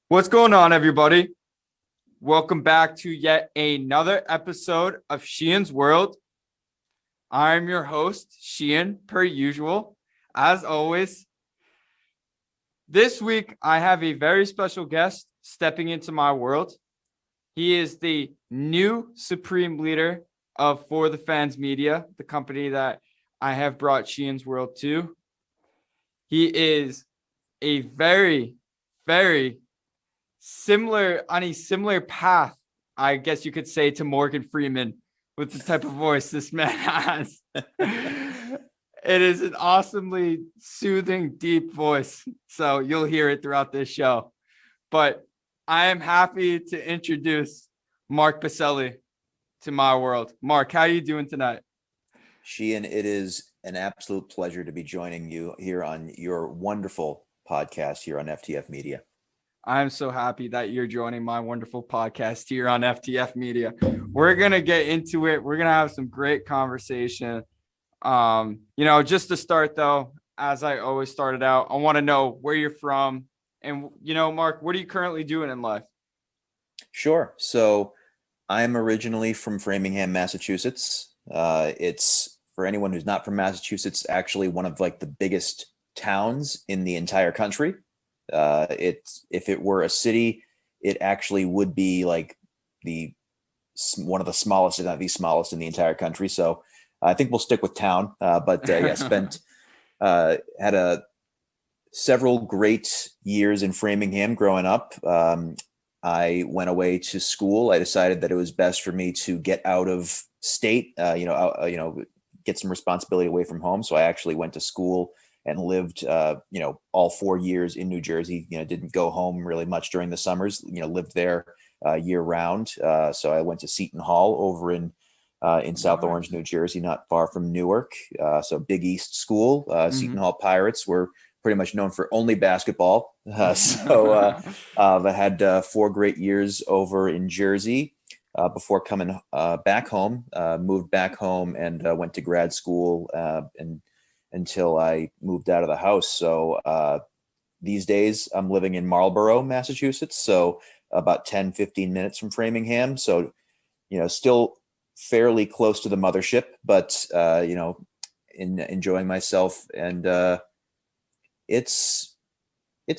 What's going on, everybody? Welcome back to yet another episode of Sheehan's World. I'm your host, Sheehan, per usual. As always, this week I have a very special guest stepping into my world. He is the new supreme leader of For the Fans Media, the company that I have brought Sheehan's World to. He is a very similar path, I guess you could say, to Morgan Freeman with the type of voice this man has. It is an awesomely soothing, deep voice. So you'll hear it throughout this show. But I am happy to introduce Mark Piselli to my world. Mark, how are you doing tonight? Sheehan, it is an absolute pleasure to be joining you here on your wonderful podcast here on FTF Media. I'm so happy that you're joining my wonderful podcast here on FTF Media. We're going to get into it. We're going to have some great conversation. Just to start, though, as I always started out, I want to know where you're from. And, Mark, what are you currently doing in life? Sure. So I'm originally from Framingham, Massachusetts. It's, for anyone who's not from Massachusetts, actually one of the biggest towns in the entire country. If it were a city, it actually would be one of the smallest, if not the smallest, in the entire country. So I think we'll stick with town. Spent had several great years in Framingham growing up. I went away to school. I decided that it was best for me to get out of state, get some responsibility away from home. So I actually went to school and lived, all 4 years in New Jersey. Didn't go home really much during the summers. Lived there year round. So I went to Seton Hall over in South Orange, New Jersey, not far from Newark. So Big East school. Seton Hall Pirates were pretty much known for only basketball. I had 4 great years over in Jersey before coming back home. Moved back home and went to grad school and until I moved out of the house. So these days I'm living in Marlborough, Massachusetts. So about 10-15 minutes from Framingham. So, still fairly close to the mothership, but, enjoying myself. And it's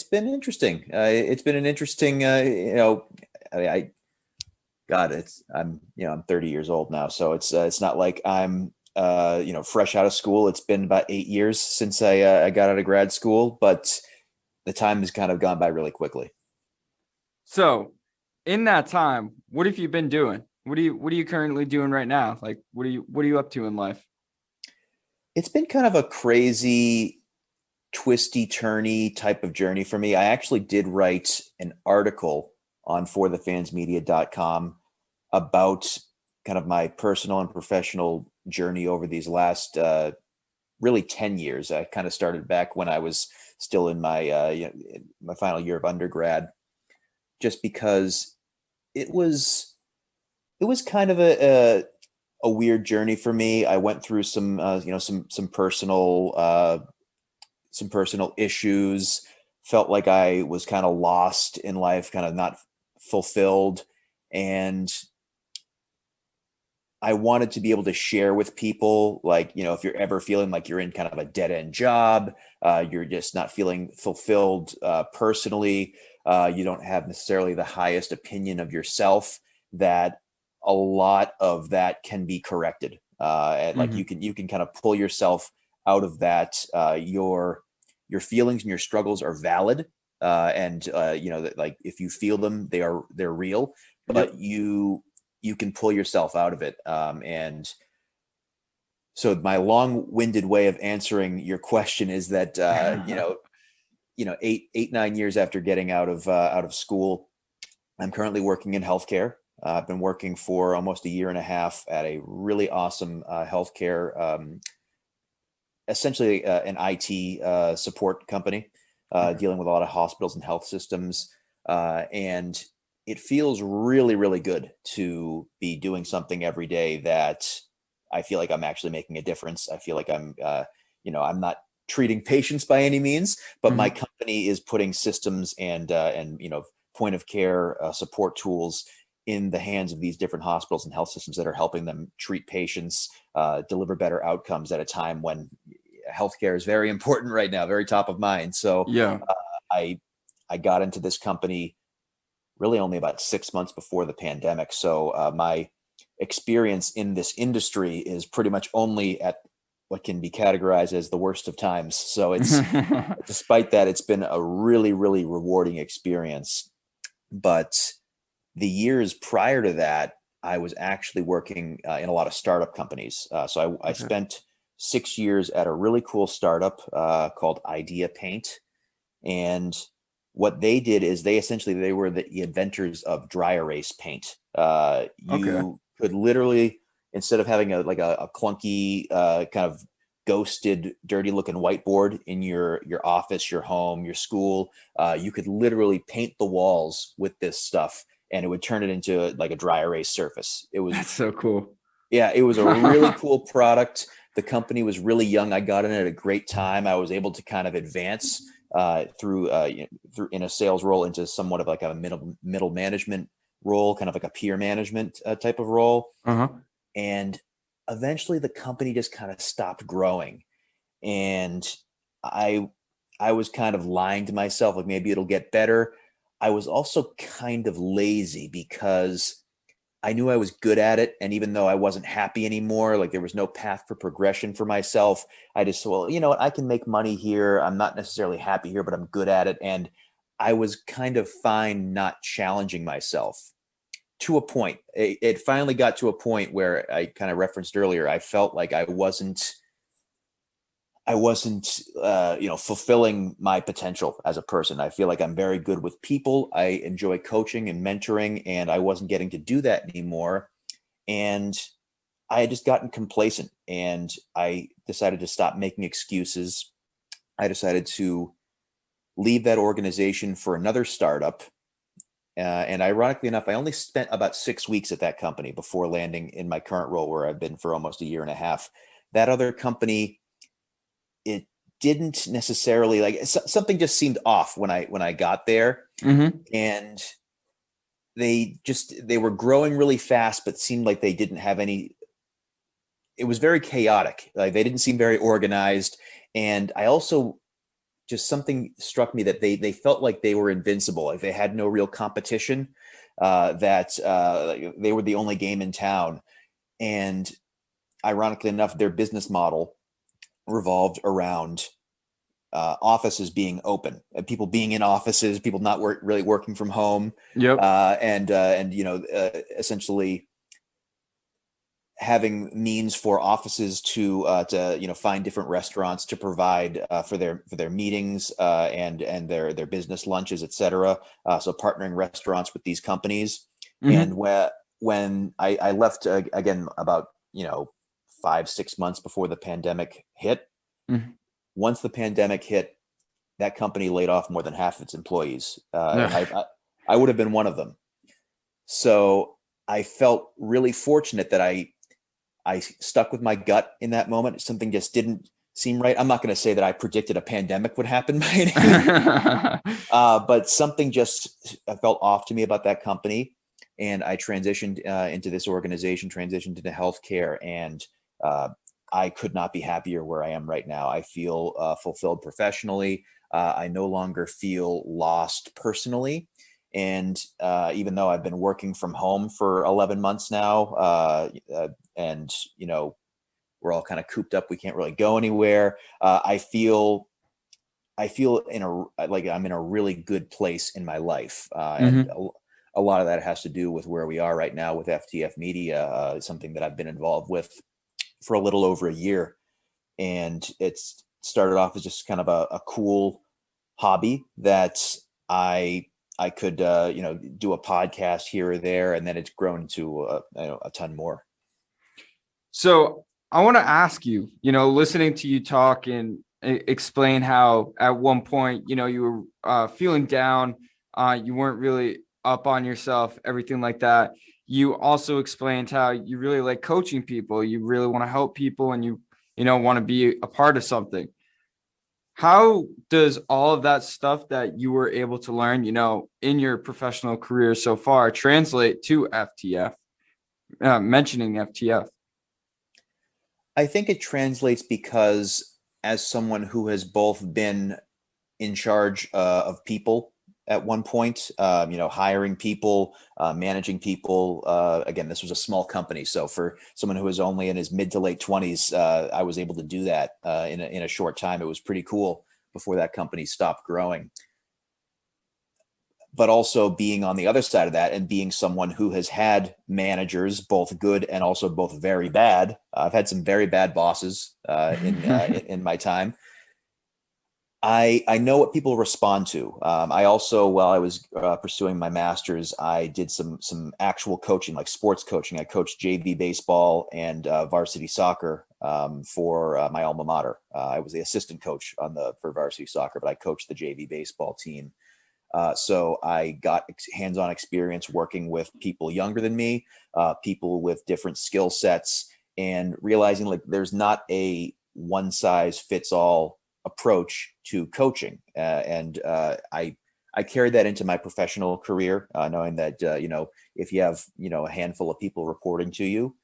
been interesting. It's been an interesting, I'm 30 years old now. So it's not like I'm, fresh out of school. It's been about 8 years since I got out of grad school, but the time has kind of gone by really quickly. So in that time, what have you been doing? What are you currently doing right now? What are you up to in life? It's been kind of a crazy, twisty, turny type of journey for me. I actually did write an article on forthefansmedia.com about kind of my personal and professional journey over these last really 10 years. I kind of started back when I was still in my my final year of undergrad, just because it was kind of a weird journey for me. I went through some personal issues, felt like I was kind of lost in life, kind of not fulfilled, and I wanted to be able to share with people, if you're ever feeling like you're in kind of a dead end job, you're just not feeling fulfilled personally, you don't have necessarily the highest opinion of yourself, that a lot of that can be corrected. And you can kind of pull yourself out of that. Your feelings and your struggles are valid. If you feel them, they're real, but you can pull yourself out of it. And so my long-winded way of answering your question is that, 9 years after getting out of school, I'm currently working in healthcare. I've been working for almost a year and a half at a really awesome healthcare, essentially an IT support company, dealing with a lot of hospitals and health systems. And it feels really, really good to be doing something every day that I feel like I'm actually making a difference. I feel like I'm not treating patients by any means, but my company is putting systems and point of care support tools in the hands of these different hospitals and health systems that are helping them treat patients, deliver better outcomes at a time when healthcare is very important right now, very top of mind. So Yeah. I got into this company really only about 6 months before the pandemic. So my experience in this industry is pretty much only at what can be categorized as the worst of times. So it's despite that, it's been a really, really rewarding experience. But the years prior to that, I was actually working in a lot of startup companies. So I spent 6 years at a really cool startup called Idea Paint. And what they did is they were the inventors of dry erase paint. You could literally, instead of having a clunky kind of ghosted, dirty looking whiteboard in your office, your home, your school, you could literally paint the walls with this stuff, and it would turn it into like a dry erase surface. That's so cool. Yeah, it was a really cool product. The company was really young. I got in at a great time. I was able to kind of advance through in a sales role into somewhat of like a middle management role, kind of like a peer management type of role. And eventually the company just kind of stopped growing. And I was kind of lying to myself, like maybe it'll get better. I was also kind of lazy because I knew I was good at it. And even though I wasn't happy anymore, like there was no path for progression for myself, I just, well, you know what, I can make money here. I'm not necessarily happy here, but I'm good at it. And I was kind of fine not challenging myself to a point. It finally got to a point where I kind of referenced earlier, I felt like I wasn't fulfilling my potential as a person. I feel like I'm very good with people. I enjoy coaching and mentoring, and I wasn't getting to do that anymore. And I had just gotten complacent, and I decided to stop making excuses. I decided to leave that organization for another startup. And ironically enough, I only spent about 6 weeks at that company before landing in my current role, where I've been for almost a year and a half. That other company, it didn't necessarily, like, something just seemed off when I got there. And they were growing really fast, but seemed like they didn't have any, it was very chaotic. Like they didn't seem very organized. And I also just, something struck me that they felt like they were invincible. Like they had no real competition, that they were the only game in town. And ironically enough, their business model revolved around offices being open and people being in offices, people not really working from home. And essentially having means for offices to find different restaurants to provide for their meetings and their business lunches, etc. So partnering restaurants with these companies. And when I left again about 5-6 months before the pandemic hit. Once the pandemic hit, that company laid off more than half of its employees. And I would have been one of them. So I felt really fortunate that I stuck with my gut in that moment. Something just didn't seem right. I'm not going to say that I predicted a pandemic would happen by any means, but something just felt off to me about that company. And I transitioned into this organization, transitioned into healthcare, and I could not be happier where I am right now. I feel fulfilled professionally. I no longer feel lost personally. And even though I've been working from home for 11 months now, and we're all kind of cooped up, we can't really go anywhere. I feel like I'm in a really good place in my life, and a lot of that has to do with where we are right now with FTFmedia, something that I've been involved with for a little over a year. And it's started off as just kind of a cool hobby that I could do a podcast here or there, and then it's grown into a ton more. So I want to ask you, listening to you talk and explain how at one point, you were feeling down, you weren't really up on yourself, everything like that. You also explained how you really like coaching people. You really want to help people, and you want to be a part of something. how does all of that stuff that you were able to learn, in your professional career so far translate to FTF? Mentioning FTF. I think it translates because as someone who has both been in charge of people at one point, hiring people, managing people. Again, this was a small company. So for someone who was only in his mid to late 20s, I was able to do that in a short time. It was pretty cool before that company stopped growing. But also being on the other side of that and being someone who has had managers, both good and also both very bad. I've had some very bad bosses in my time. I know what people respond to. I also, while I was pursuing my master's, I did some actual coaching, like sports coaching. I coached JV baseball and varsity soccer for my alma mater. I was the assistant coach for varsity soccer, but I coached the JV baseball team. So I got hands-on experience working with people younger than me, people with different skill sets, and realizing like there's not a one-size-fits-all approach to coaching. I carried that into my professional career, knowing that, if you have, a handful of people reporting to you,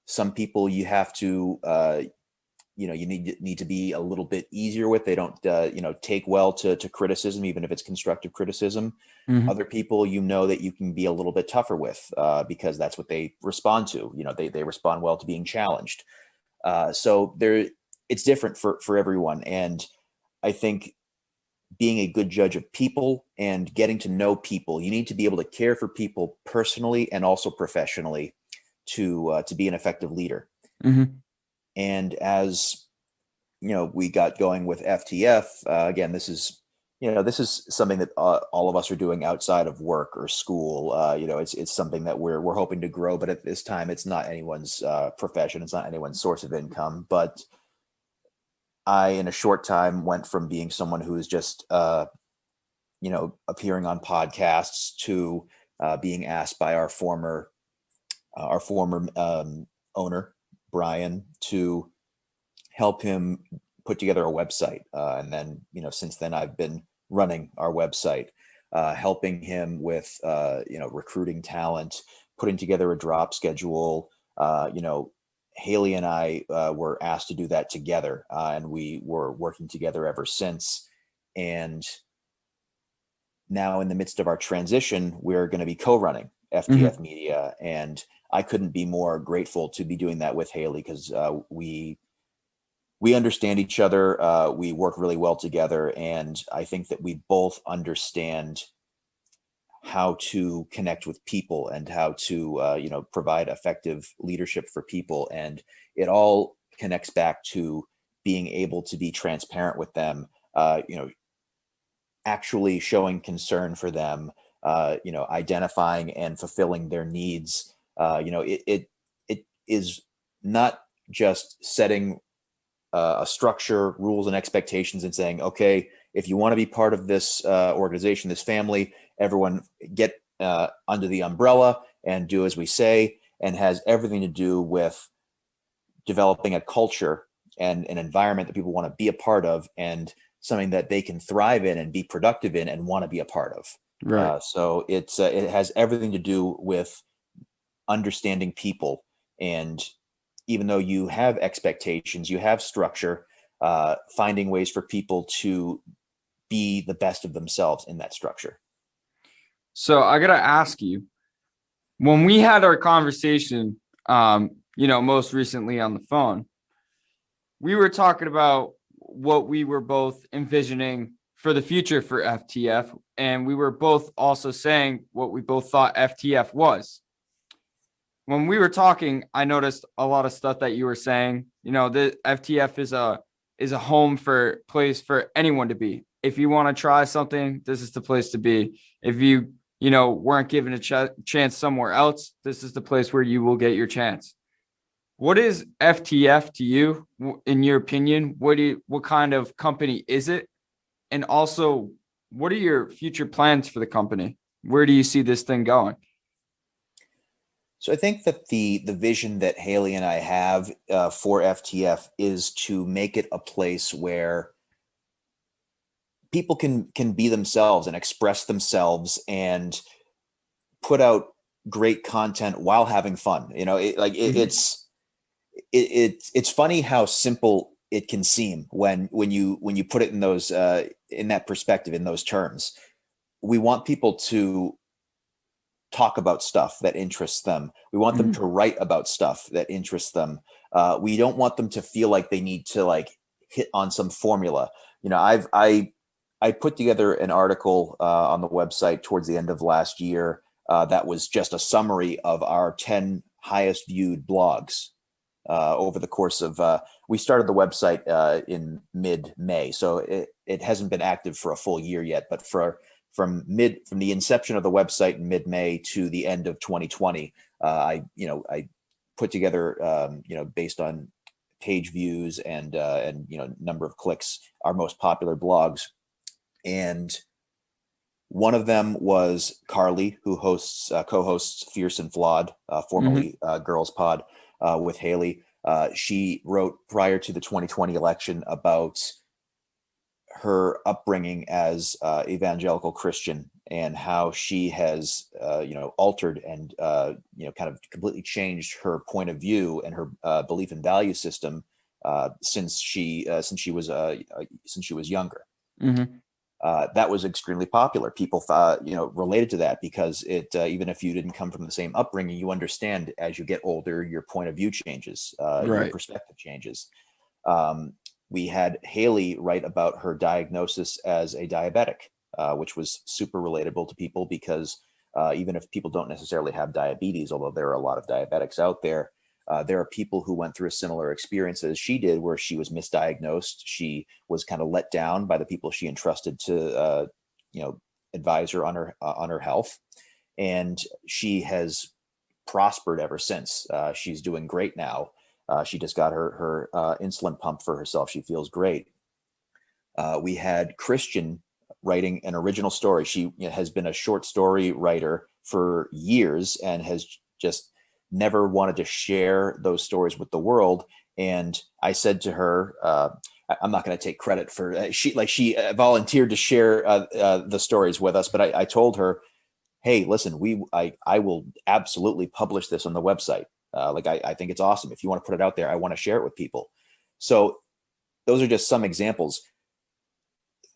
some people you have to, you need to be a little bit easier with. They don't, take well to criticism, even if it's constructive criticism. Mm-hmm. Other people, that you can be a little bit tougher with because that's what they respond to. They respond well to being challenged. So it's different for everyone. And I think being a good judge of people and getting to know people, you need to be able to care for people personally and also professionally to be an effective leader. Mm-hmm. And as we got going with FTF, again, this is something that all of us are doing outside of work or school. It's something that we're hoping to grow, but at this time, it's not anyone's profession. It's not anyone's source of income. But I, in a short time, went from being someone who is just, appearing on podcasts to being asked by our former owner, Brian, to help him put together a website. And then, since then I've been running our website, helping him with, recruiting talent, putting together a drop schedule. Haley and I were asked to do that together, and we were working together ever since. And now in the midst of our transition, we're going to be co-running FTF Media. And I couldn't be more grateful to be doing that with Haley because we understand each other. We work really well together. And I think that we both understand how to connect with people and how to, provide effective leadership for people. And it all connects back to being able to be transparent with them, actually showing concern for them, identifying and fulfilling their needs. It is not just setting a structure, rules, and expectations and saying, okay, if you want to be part of this organization, this family, everyone get under the umbrella and do as we say, and has everything to do with developing a culture and an environment that people want to be a part of and something that they can thrive in and be productive in and want to be a part of. Right. So it has everything to do with understanding people. And even though you have expectations, you have structure, finding ways for people to be the best of themselves in that structure. So I got to ask you, when we had our conversation, most recently on the phone, we were talking about what we were both envisioning for the future for FTF. And we were both also saying what we both thought FTF was. When we were talking, I noticed a lot of stuff that you were saying. The FTF is a home for place for anyone to be. If you want to try something, this is the place to be. If you, weren't given a chance somewhere else, this is the place where you will get your chance. What is FTF to you, in your opinion? What kind of company is it? And also, what are your future plans for the company? Where do you see this thing going? So I think that the vision that Haley and I have for FTF is to make it a place where people can be themselves and express themselves and put out great content while having fun. It's funny how simple it can seem when you put it in those in that perspective, in those terms. We want people to talk about stuff that interests them. We want them to write about stuff that interests them. We don't want them to feel like they need to like hit on some formula. I put together an article on the website towards the end of last year that was just a summary of our 10 highest viewed blogs over the course of. We started the website in mid-May, so it hasn't been active for a full year yet. But from the inception of the website in mid-May to the end of 2020, I put together based on page views and number of clicks, our most popular blogs. And one of them was Carly, who co-hosts Fierce and Flawed, formerly Girls Pod, with Haley. She wrote prior to the 2020 election about her upbringing as evangelical Christian and how she has altered and kind of completely changed her point of view and her belief and value system since she was younger. That was extremely popular. People related to that because it even if you didn't come from the same upbringing, you understand as you get older, your point of view changes, your perspective changes. We had Haley write about her diagnosis as a diabetic, which was super relatable to people because even if people don't necessarily have diabetes, although there are a lot of diabetics out there, there are people who went through a similar experience as she did, where she was misdiagnosed. She was kind of let down by the people she entrusted to, advise her on her health, and she has prospered ever since. She's doing great now. She just got her insulin pump for herself. She feels great. We had Christian writing an original story. She has been a short story writer for years and has just never wanted to share those stories with the world. And I said to her, I'm not going to take credit for she volunteered to share the stories with us, but I told her, hey, listen, I will absolutely publish this on the website. I think it's awesome. If you want to put it out there, I want to share it with people. So those are just some examples.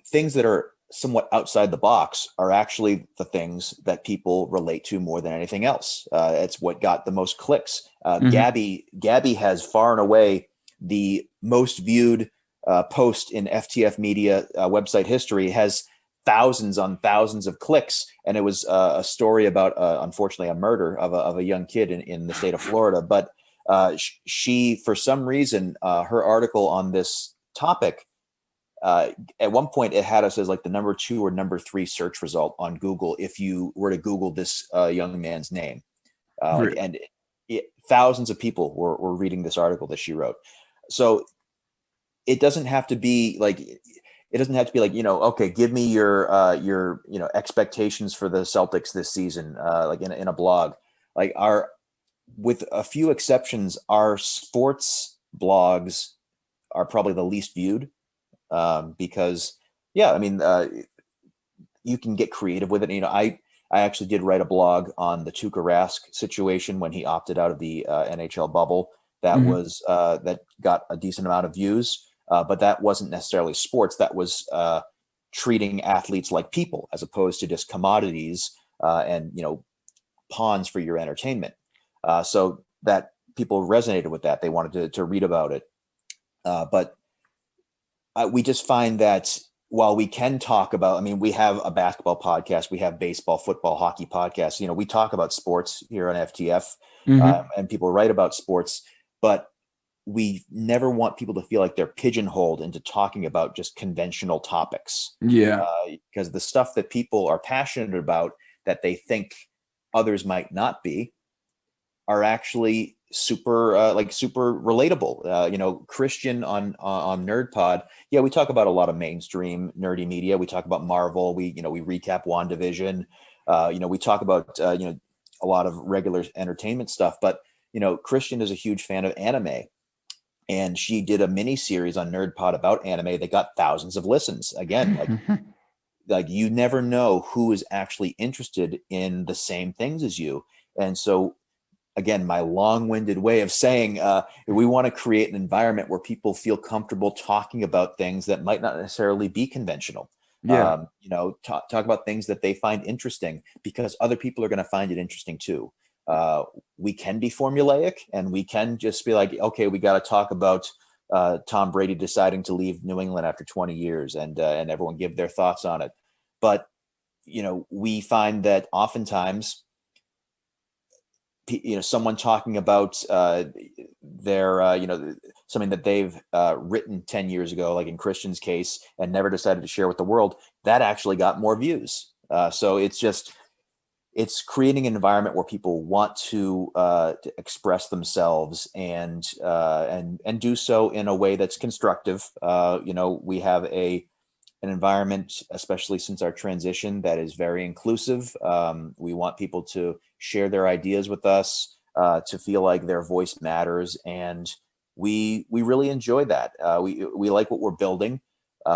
Things that are somewhat outside the box are actually the things that people relate to more than anything else. It's what got the most clicks. Gabby has far and away the most viewed post in FTFmedia website history, has thousands on thousands of clicks. And it was a story about, unfortunately, a murder of a young kid in the state of Florida. But she, for some reason, her article on this topic, at one point it had us as like the number 2 or number 3 search result on Google if you were to Google this young man's name. And thousands of people were reading this article that she wrote. So it doesn't have to be like, okay, give me your expectations for the Celtics this season, like in a blog. Like with a few exceptions, our sports blogs are probably the least viewed because, you can get creative with it. I actually did write a blog on the Tuukka Rask situation when he opted out of the NHL bubble. That was that got a decent amount of views. But that wasn't necessarily sports. That was treating athletes like people as opposed to just commodities and pawns for your entertainment. So that people resonated with that. They wanted to read about it. But we just find that while we can talk about, we have a basketball podcast, we have baseball, football, hockey podcasts. We talk about sports here on FTF and people write about sports, but we never want people to feel like they're pigeonholed into talking about just conventional topics. Yeah. Because the stuff that people are passionate about that they think others might not be are actually super relatable. Christian on Nerd Pod. Yeah, we talk about a lot of mainstream nerdy media. We talk about Marvel. We recap WandaVision. We talk about a lot of regular entertainment stuff. But, Christian is a huge fan of anime. And she did a mini series on NerdPod about anime that got thousands of listens. Again, like you never know who is actually interested in the same things as you. And so, again, my long-winded way of saying we want to create an environment where people feel comfortable talking about things that might not necessarily be conventional. Yeah. Talk about things that they find interesting, because other people are going to find it interesting too. We can be formulaic, and we can just be like, okay, we got to talk about Tom Brady deciding to leave New England after 20 years, and everyone give their thoughts on it. But, we find that oftentimes, someone talking about their, something that they've written 10 years ago, like in Christian's case, and never decided to share with the world, that actually got more views. So it's creating an environment where people want to express themselves and do so in a way that's constructive. We have an environment, especially since our transition, that is very inclusive. We want people to share their ideas with us, to feel like their voice matters, and we really enjoy that. We like what we're building.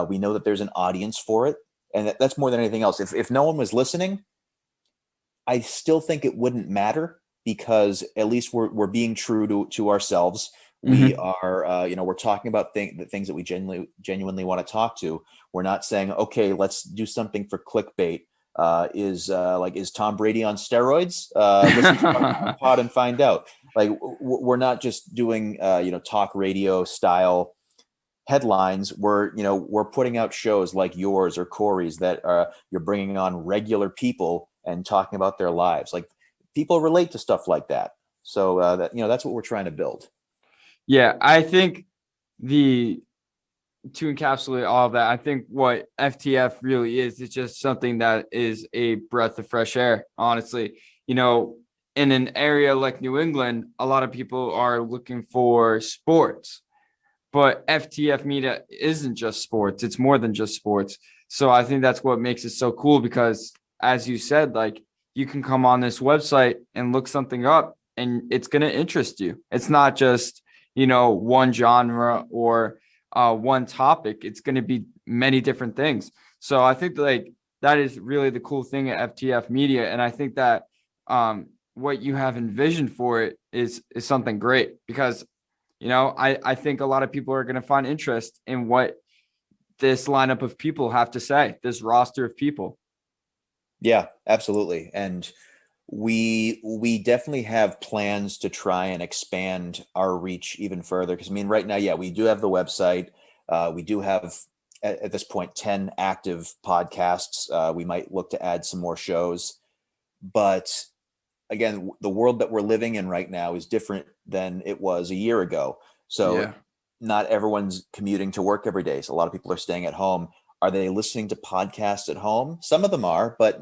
We know that there's an audience for it, and that's more than anything else. If no one was listening, I still think it wouldn't matter, because at least we're being true to ourselves. We are, we're talking about the things that we genuinely want to talk to. We're not saying, okay, let's do something for clickbait. Is Tom Brady on steroids? Listen to our pod and find out. Like, we're not just doing, talk radio style headlines. We're putting out shows like yours or Corey's that you're bringing on regular people and talking about their lives. Like, people relate to stuff like that. So that's what we're trying to build. Yeah, I think to encapsulate all of that, I think what FTF really is just something that is a breath of fresh air, honestly. In an area like New England, a lot of people are looking for sports, but FTF Media isn't just sports. It's more than just sports. So I think that's what makes it so cool, because as you said, like, you can come on this website and look something up and it's going to interest you. It's not just, one genre or one topic. It's going to be many different things. So I think that is really the cool thing at FTF Media. And I think that what you have envisioned for it is something great, because, I think a lot of people are going to find interest in what this lineup of people have to say, this roster of people. Yeah, absolutely. And we definitely have plans to try and expand our reach even further. Because right now, yeah, we do have the website. We do have at this point 10 active podcasts. We might look to add some more shows. But again, the world that we're living in right now is different than it was a year ago. So not everyone's commuting to work every day. So a lot of people are staying at home. Are they listening to podcasts at home? Some of them are, but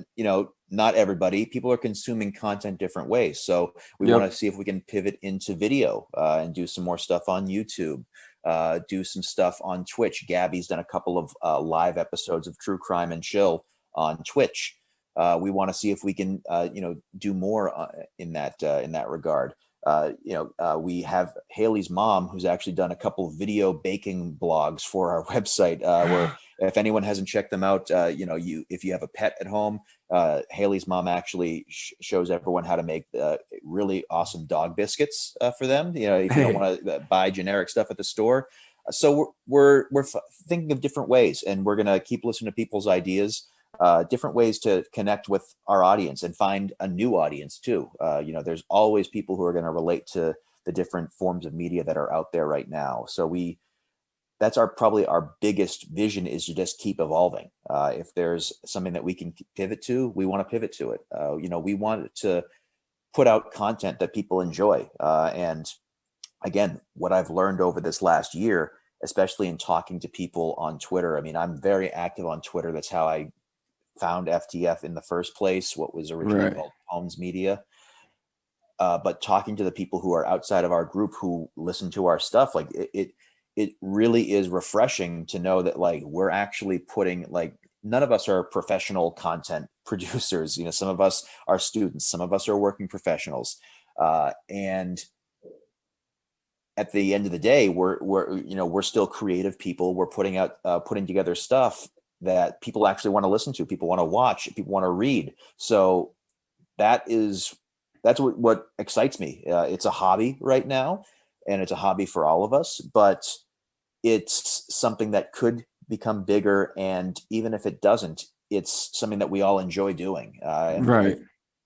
not everybody. People are consuming content different ways. So we want to see if we can pivot into video and do some more stuff on YouTube, do some stuff on Twitch. Gabby's done a couple of live episodes of True Crime and Chill on Twitch. We want to see if we can, do more in that regard. We have Haley's mom, who's actually done a couple of video baking blogs for our website, where if anyone hasn't checked them out, if you have a pet at home, Haley's mom actually shows everyone how to make really awesome dog biscuits for them. If you don't want to buy generic stuff at the store. So we're thinking of different ways, and we're going to keep listening to people's ideas. Different ways to connect with our audience and find a new audience too. There's always people who are going to relate to the different forms of media that are out there right now. So that's probably our biggest vision, is to just keep evolving. If there's something that we can pivot to, we want to pivot to it. We want to put out content that people enjoy. And again, what I've learned over this last year, especially in talking to people on Twitter, I'm very active on Twitter. That's how I found FTF in the first place, what was originally called Holmes Media. But talking to the people who are outside of our group who listen to our stuff, like it really is refreshing to know that, like, we're actually putting, like, none of us are professional content producers. Some of us are students, some of us are working professionals, and at the end of the day, we're still creative people. We're putting together stuff that people actually want to listen to, people want to watch, people want to read. So that's what excites me. It's a hobby right now, and it's a hobby for all of us, but it's something that could become bigger. And even if it doesn't, it's something that we all enjoy doing. And Right.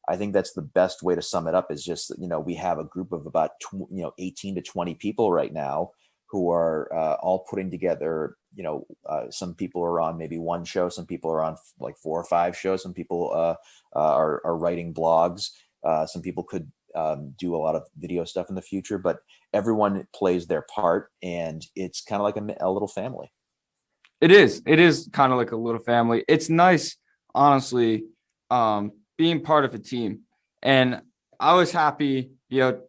I think that's the best way to sum it up, is just, we have a group of about 18 to 20 people right now who are all putting together, some people are on maybe one show, some people are on like 4 or 5 shows, some people are writing blogs, some people could do a lot of video stuff in the future, but everyone plays their part, and it's kind of like a little family. It is kind of like a little family. It's nice, honestly, being part of a team. And I was happy, to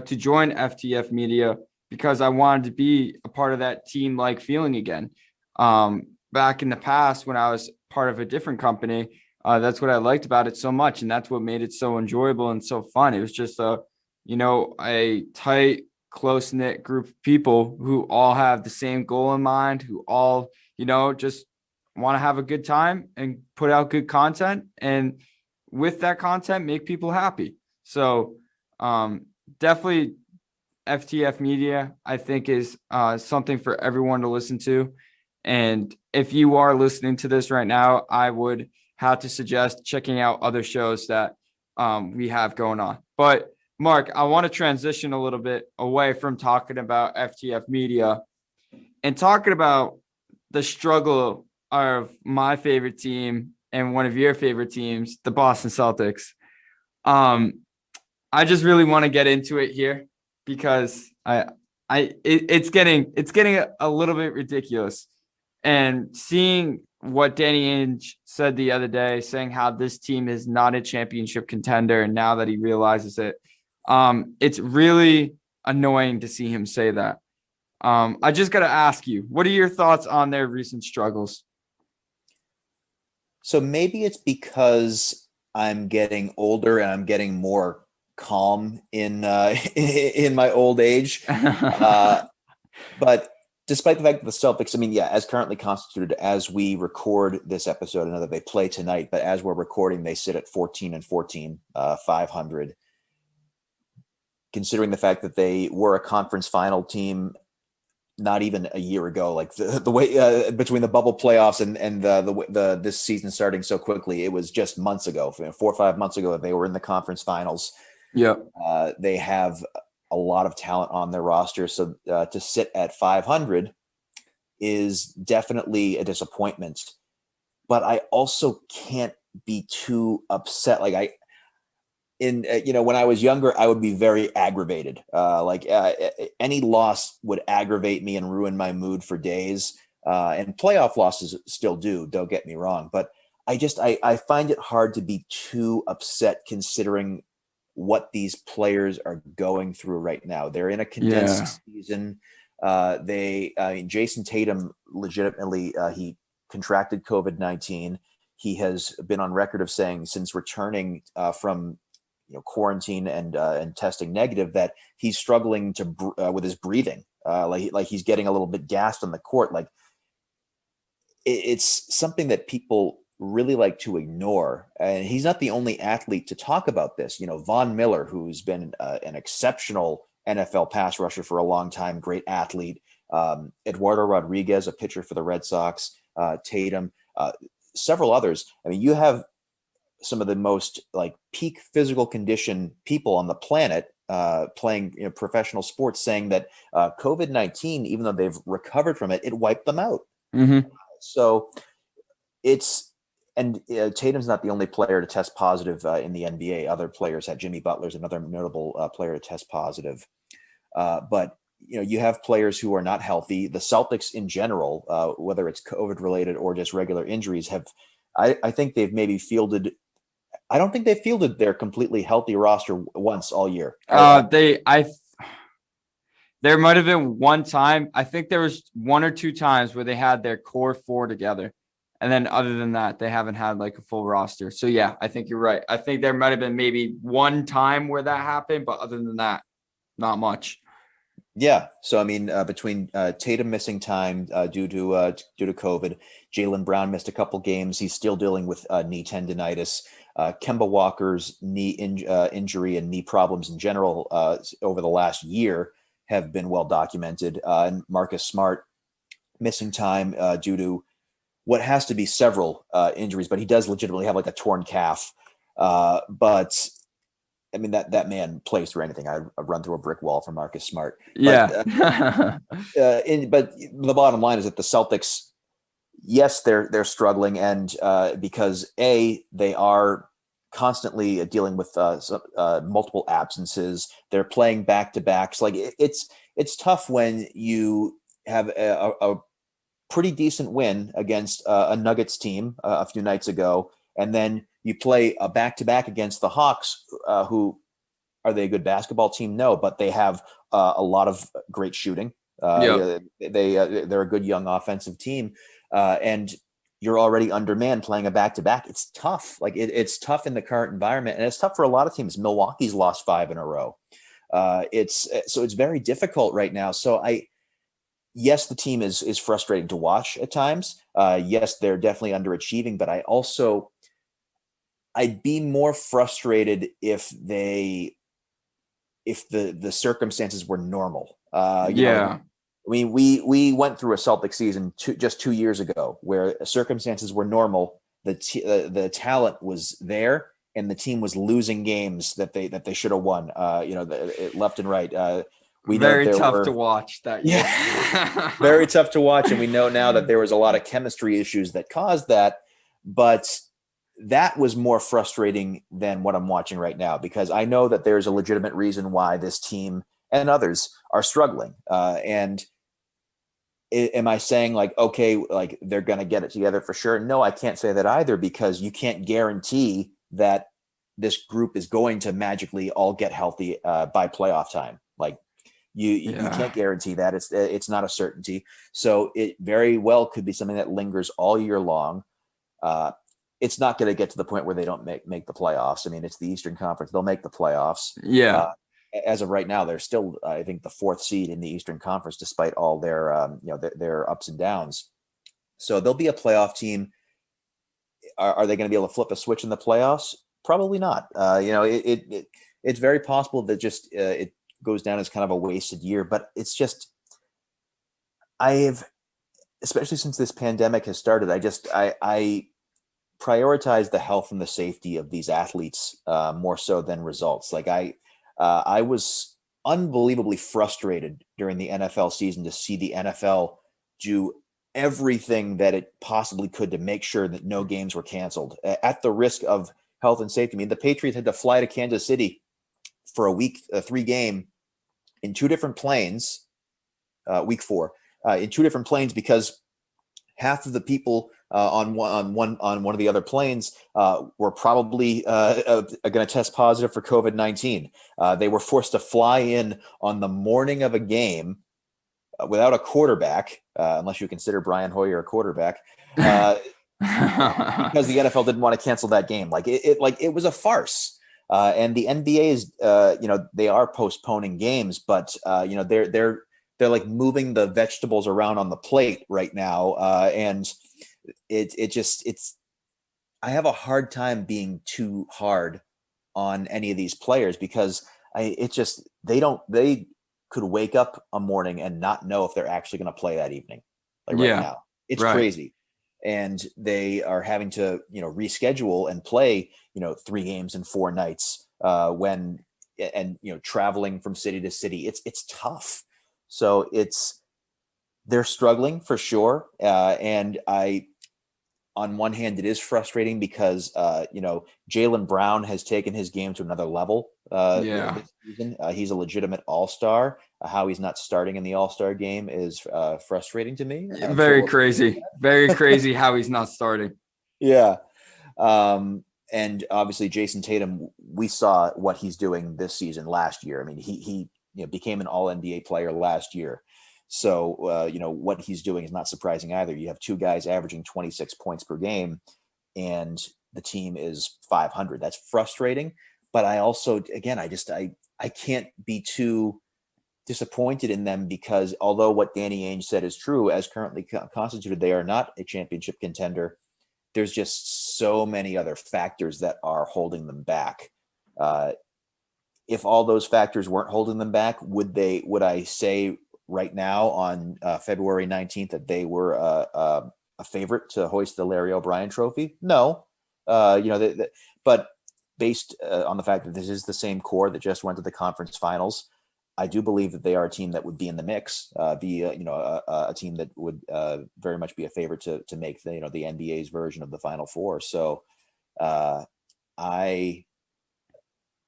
join FTF Media because I wanted to be a part of that team-like feeling again. Back in the past, when I was part of a different company, that's what I liked about it so much, and that's what made it so enjoyable and so fun. It was just a tight, close-knit group of people who all have the same goal in mind, who all just want to have a good time and put out good content, and with that content, make people happy. So definitely FTF Media, I think, is something for everyone to listen to. And if you are listening to this right now, I would have to suggest checking out other shows that we have going on. But Mark, I want to transition a little bit away from talking about FTF Media and talking about the struggle of my favorite team and one of your favorite teams, the Boston Celtics. I just really want to get into it here because it's getting a little bit ridiculous. And seeing what Danny Ainge said the other day, saying how this team is not a championship contender, and now that he realizes it, it's really annoying to see him say that. I just got to ask you, what are your thoughts on their recent struggles? So maybe it's because I'm getting older and I'm getting more calm in in my old age. But despite the fact that the Celtics, as currently constituted, as we record this episode, I know that they play tonight, but as we're recording, they sit at 14-14, 500. Considering the fact that they were a conference final team not even a year ago, like the way between the bubble playoffs and the this season starting so quickly, it was just months ago, 4 or 5 months ago, that they were in the conference finals. Yeah, they have a lot of talent on their roster, so to sit at 500 is definitely a disappointment. But I also can't be too upset. Like when I was younger, I would be very aggravated. Any loss would aggravate me and ruin my mood for days. And playoff losses still do, don't get me wrong. But I find it hard to be too upset considering what these players are going through right now. They're in a condensed season. Jason Tatum legitimately, he contracted COVID-19. He has been on record of saying since returning from quarantine and testing negative that he's struggling with his breathing, like he's getting a little bit gassed on the court. Like it's something that people really like to ignore, and he's not the only athlete to talk about this. Von Miller, who's been an exceptional NFL pass rusher for a long time, great athlete. Eduardo Rodriguez, a pitcher for the Red Sox. Tatum, several others. You have some of the most peak physical condition people on the planet playing professional sports, saying that COVID-19, even though they've recovered from it, it wiped them out. Mm-hmm. So Tatum's not the only player to test positive in the NBA. Other players had Jimmy Butler's another notable player to test positive. But you have players who are not healthy. The Celtics in general, whether it's COVID related or just regular injuries, I think they've maybe fielded. I don't think they fielded their completely healthy roster once all year. There might have been one time. I think there was 1 or 2 times where they had their core 4 together, And then other than that, they haven't had like a full roster. So yeah, I think you're right. I think there might have been maybe one time where that happened, but other than that, not much. Yeah. So I mean, between Tatum missing time due to COVID, Jaylen Brown missed a couple games. He's still dealing with knee tendonitis. Kemba Walker's knee injury and knee problems in general over the last year have been well documented. And Marcus Smart missing time due to what has to be several injuries, but he does legitimately have like a torn calf. But I mean, that man plays through anything. I'd run through a brick wall for Marcus Smart. Yeah. But the bottom line is that the Celtics, yes, they're struggling, and because they are constantly dealing with multiple absences. They're playing back to backs. Like it's tough when you have a pretty decent win against a Nuggets team a few nights ago, and then you play a back-to-back against the Hawks, who are they a good basketball team? No, but they have a lot of great shooting. They're a good young offensive team, and you're already undermanned playing a back-to-back. It's tough. Like it's tough in the current environment, and it's tough for a lot of teams. Milwaukee's lost 5 in a row. It's very difficult right now. So yes, the team is frustrating to watch at times. Yes, they're definitely underachieving, but I'd be more frustrated if the circumstances were normal. I mean, we went through a Celtic season just 2 years ago where circumstances were normal. The talent was there, and the team was losing games that they should have won. Left and right. Very tough to watch that. Yeah, very tough to watch, and we know now that there was a lot of chemistry issues that caused that. But that was more frustrating than what I'm watching right now, because I know that there's a legitimate reason why this team and others are struggling. And am I saying like, okay, like they're going to get it together for sure? No, I can't say that either, because you can't guarantee that this group is going to magically all get healthy by playoff time. Like you can't guarantee that. It's not a certainty. So it very well could be something that lingers all year long. It's not going to get to the point where they don't make the playoffs. I mean, it's the Eastern Conference. They'll make the playoffs. Yeah. As of right now, they're still, I think, the 4th seed in the Eastern Conference, despite all their, their ups and downs. So they'll be a playoff team. Are they going to be able to flip a switch in the playoffs? Probably not. It's very possible that just it goes down as kind of a wasted year. But it's just, especially since this pandemic has started, I prioritize the health and the safety of these athletes more so than results. Like I was unbelievably frustrated during the NFL season to see the NFL do everything that it possibly could to make sure that no games were canceled at the risk of health and safety. I mean, the Patriots had to fly to Kansas City for a week 3 game in 2 different planes, week 4, in 2 different planes, because half of the people on one of the other planes were probably going to test positive for COVID-19. They were forced to fly in on the morning of a game without a quarterback, unless you consider Brian Hoyer a quarterback, because the NFL didn't want to cancel that game. Like it was a farce. And the NBA is, they are postponing games, but they're like moving the vegetables around on the plate right now, and I have a hard time being too hard on any of these players, because they could wake up a morning and not know if they're actually going to play that evening. Like right now, it's crazy. And they are having to, reschedule and play, 3 games in 4 nights traveling from city to city. It's tough. So they're struggling for sure. And on one hand, it is frustrating because, Jaylen Brown has taken his game to another level this season. He's a legitimate all-star. How he's not starting in the all-star game is frustrating to me. Very crazy. Very crazy how he's not starting. Yeah. And obviously Jason Tatum, we saw what he's doing this season last year. I mean, he became an all-NBA player last year. So, what he's doing is not surprising either. You have two guys averaging 26 points per game, and the team is 500. That's frustrating. But I also, again, I can't be too disappointed in them, because although what Danny Ainge said is true, as currently constituted, they are not a championship contender. There's just so many other factors that are holding them back. If all those factors weren't holding them back, would I say right now on February 19th that they were a favorite to hoist the Larry O'Brien trophy? No. But based on the fact that this is the same core that just went to the conference finals, I do believe that they are a team that would be in the mix, a team that would very much be a favorite to make the NBA's version of the Final Four. So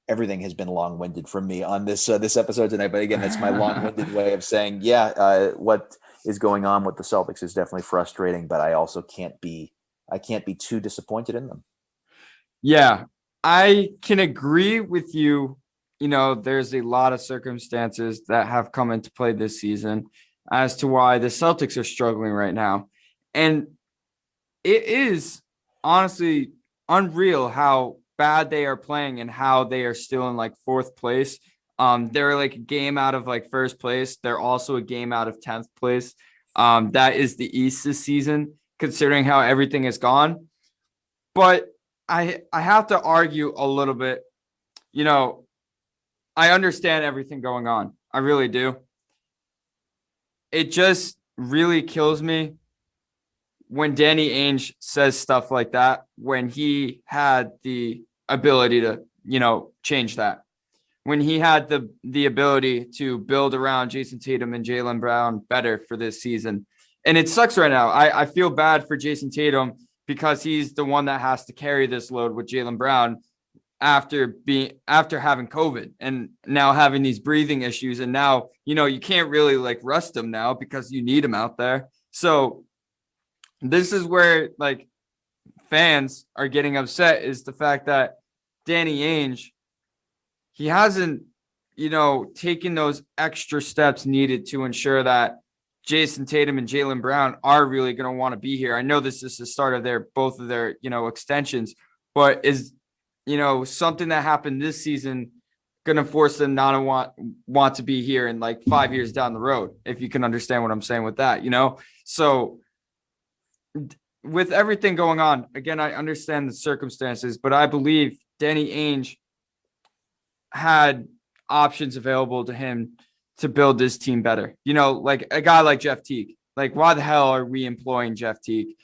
everything has been long-winded from me on this episode tonight. But again, that's my long-winded way of saying, what is going on with the Celtics is definitely frustrating, but I also can't be too disappointed in them. Yeah, I can agree with you. There's a lot of circumstances that have come into play this season as to why the Celtics are struggling right now. And it is honestly unreal how bad they are playing and how they are still in like fourth place. They're like a game out of like first place. They're also a game out of 10th place. That is the East this season, considering how everything has gone. But I have to argue a little bit. I understand everything going on. I really do. It just really kills me when Danny Ainge says stuff like that, when he had the ability to, change that. When he had the ability to build around Jason Tatum and Jaylen Brown better for this season. And it sucks right now. I feel bad for Jason Tatum because he's the one that has to carry this load with Jaylen Brown after having COVID and now having these breathing issues. And now, you can't really like rest him now because you need him out there. So this is where like fans are getting upset, is the fact that Danny Ainge, he hasn't, taken those extra steps needed to ensure that Jason Tatum and Jaylen Brown are really going to want to be here. I know this is the start of both of their, extensions, but is, something that happened this season going to force them not to want to be here in like 5 years down the road, if you can understand what I'm saying with that, So with everything going on, again, I understand the circumstances, but I believe Danny Ainge had options available to him to build this team better. Like a guy like Jeff Teague. Like, why the hell are we employing Jeff Teague?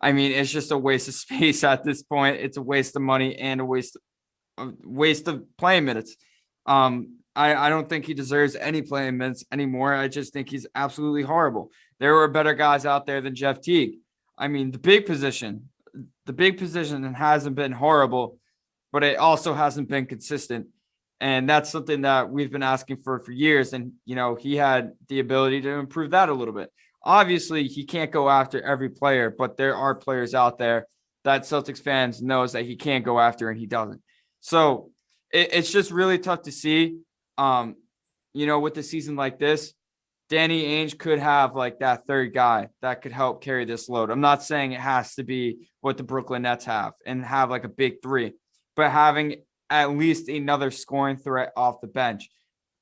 I mean, it's just a waste of space at this point. It's a waste of money and a waste of playing minutes. I don't think he deserves any playing minutes anymore. I just think he's absolutely horrible. There were better guys out there than Jeff Teague. I mean, the big position hasn't been horrible, but it also hasn't been consistent. And that's something that we've been asking for years. And, he had the ability to improve that a little bit. Obviously, he can't go after every player, but there are players out there that Celtics fans knows that he can't go after, and he doesn't. So it's just really tough to see, with the season like this. Danny Ainge could have like that third guy that could help carry this load. I'm not saying it has to be what the Brooklyn Nets have and have like a big three, but having at least another scoring threat off the bench,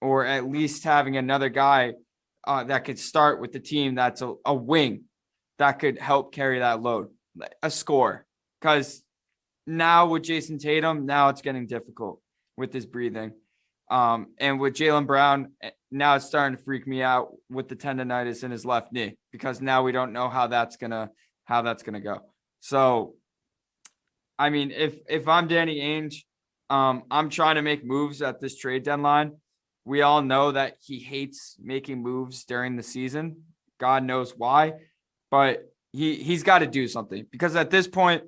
or at least having another guy that could start with the team that's a wing that could help carry that load, a score. Because now with Jason Tatum, now it's getting difficult with his breathing. And with Jaylen Brown, now it's starting to freak me out with the tendonitis in his left knee, because now we don't know how that's gonna go. So, I mean, if I'm Danny Ainge, I'm trying to make moves at this trade deadline. We all know that he hates making moves during the season. God knows why, but he's got to do something, because at this point,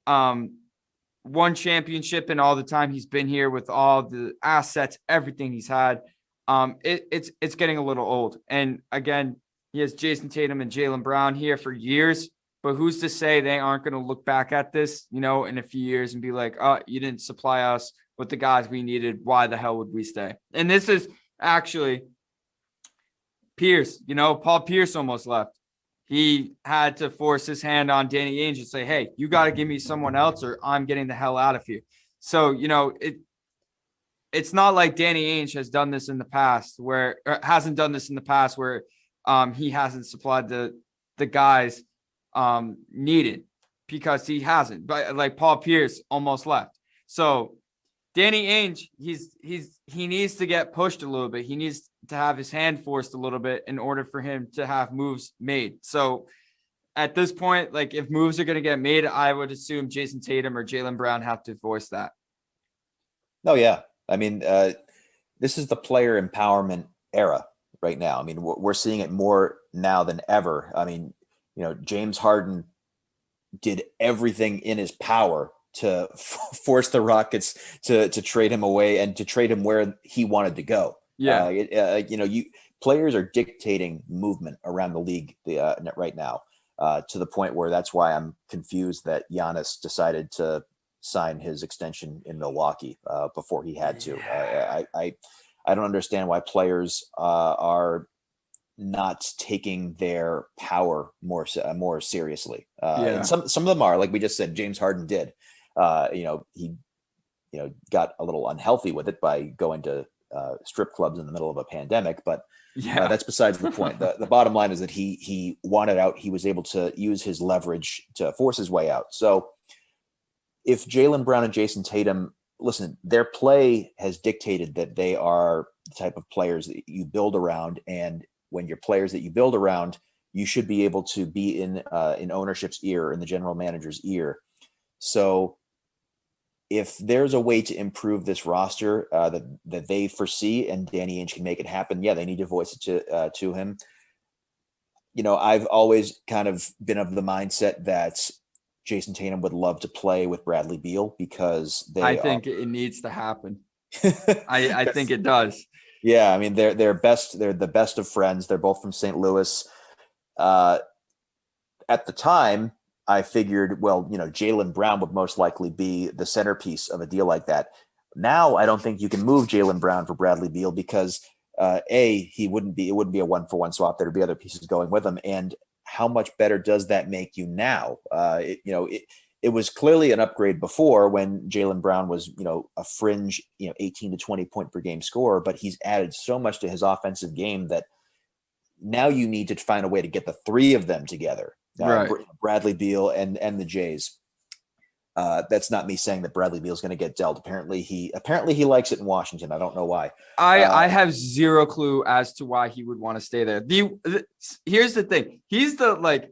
one championship in all the time he's been here with all the assets, everything he's had, it's getting a little old. And again, he has Jason Tatum and Jaylen Brown here for years, but who's to say they aren't going to look back at this, in a few years and be like, oh, you didn't supply us with the guys we needed. Why the hell would we stay? And this is actually Pierce, Paul Pierce almost left. He had to force his hand on Danny Ainge and say, hey, you got to give me someone else or I'm getting the hell out of here. So, it's not like Danny Ainge has done this in the past where hasn't done this in the past where he hasn't supplied the guys needed, because he hasn't. But like Paul Pierce almost left. So Danny Ainge, he needs to get pushed a little bit. He needs to have his hand forced a little bit in order for him to have moves made. So at this point, like if moves are going to get made, I would assume Jason Tatum or Jaylen Brown have to voice that. Oh yeah. I mean, this is the player empowerment era right now. I mean, we're seeing it more now than ever. I mean, James Harden did everything in his power to force the Rockets to trade him away and to trade him where he wanted to go. Yeah. Players are dictating movement around the league right now, to the point where that's why I'm confused that Giannis decided to sign his extension in Milwaukee before he had to. I don't understand why players are not taking their power more seriously. And some of them are, like we just said, James Harden did. He got a little unhealthy with it by going to strip clubs in the middle of a pandemic, but that's besides the point. The bottom line is that he wanted out. He was able to use his leverage to force his way out. So if Jaylen Brown and Jason Tatum, listen, their play has dictated that they are the type of players that you build around. And when you're players that you build around, you should be able to be in ownership's ear, in the general manager's ear. So if there's a way to improve this roster that they foresee and Danny Ainge can make it happen, they need to voice it to him. I've always kind of been of the mindset that Jason Tatum would love to play with Bradley Beal because I think it needs to happen. I think it does. Yeah, I mean they're the best of friends. They're both from St. Louis. At the time, I figured, Jaylen Brown would most likely be the centerpiece of a deal like that. Now, I don't think you can move Jaylen Brown for Bradley Beal because it wouldn't be a 1-for-1 swap. There'd be other pieces going with him, and how much better does that make you now? It was clearly an upgrade before when Jaylen Brown was, a fringe, 18 to 20 point per game scorer, but he's added so much to his offensive game that now you need to find a way to get the three of them together. Right. Bradley Beal and the Jays. That's not me saying that Bradley Beal is going to get dealt. Apparently he likes it in Washington. I don't know why. I have zero clue as to why he would want to stay there. Here's the thing. He's the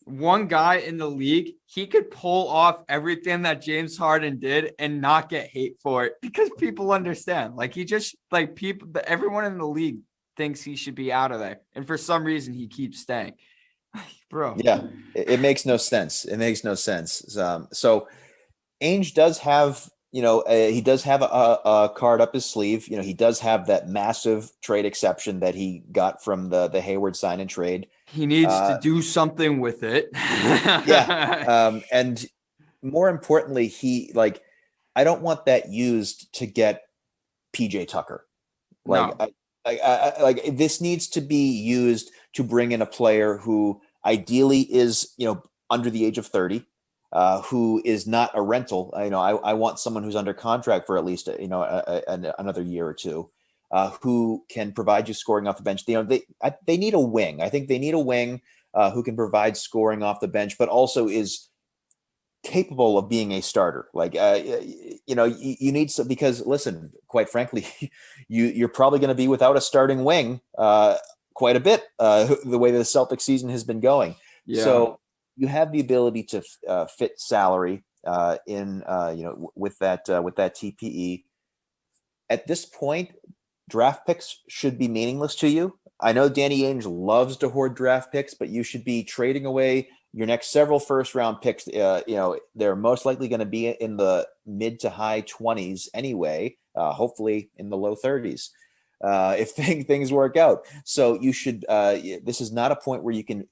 one guy in the league. He could pull off everything that James Harden did and not get hate for it because people understand. Everyone in the league thinks he should be out of there. And for some reason he keeps staying. Bro. Yeah, it makes no sense. It makes no sense. So Ainge does have, he does have a card up his sleeve. He does have that massive trade exception that he got from the Hayward sign and trade. He needs to do something with it. And more importantly, I don't want that used to get PJ Tucker. This needs to be used to bring in a player who ideally is, under the age of 30, who is not a rental. I want someone who's under contract for at least, another year or two, who can provide you scoring off the bench. They need a wing. I think they need a wing who can provide scoring off the bench, but also is capable of being a starter. You need some, because listen, quite frankly, you're probably going to be without a starting wing quite a bit, the way the Celtics season has been going. Yeah. So you have the ability to fit salary in, with that TPE. At this point, draft picks should be meaningless to you. I know Danny Ainge loves to hoard draft picks, but you should be trading away your next several first round picks. They're most likely going to be in the mid to high 20s anyway, hopefully in the low 30s. If things work out. So you should, this is not a point where you can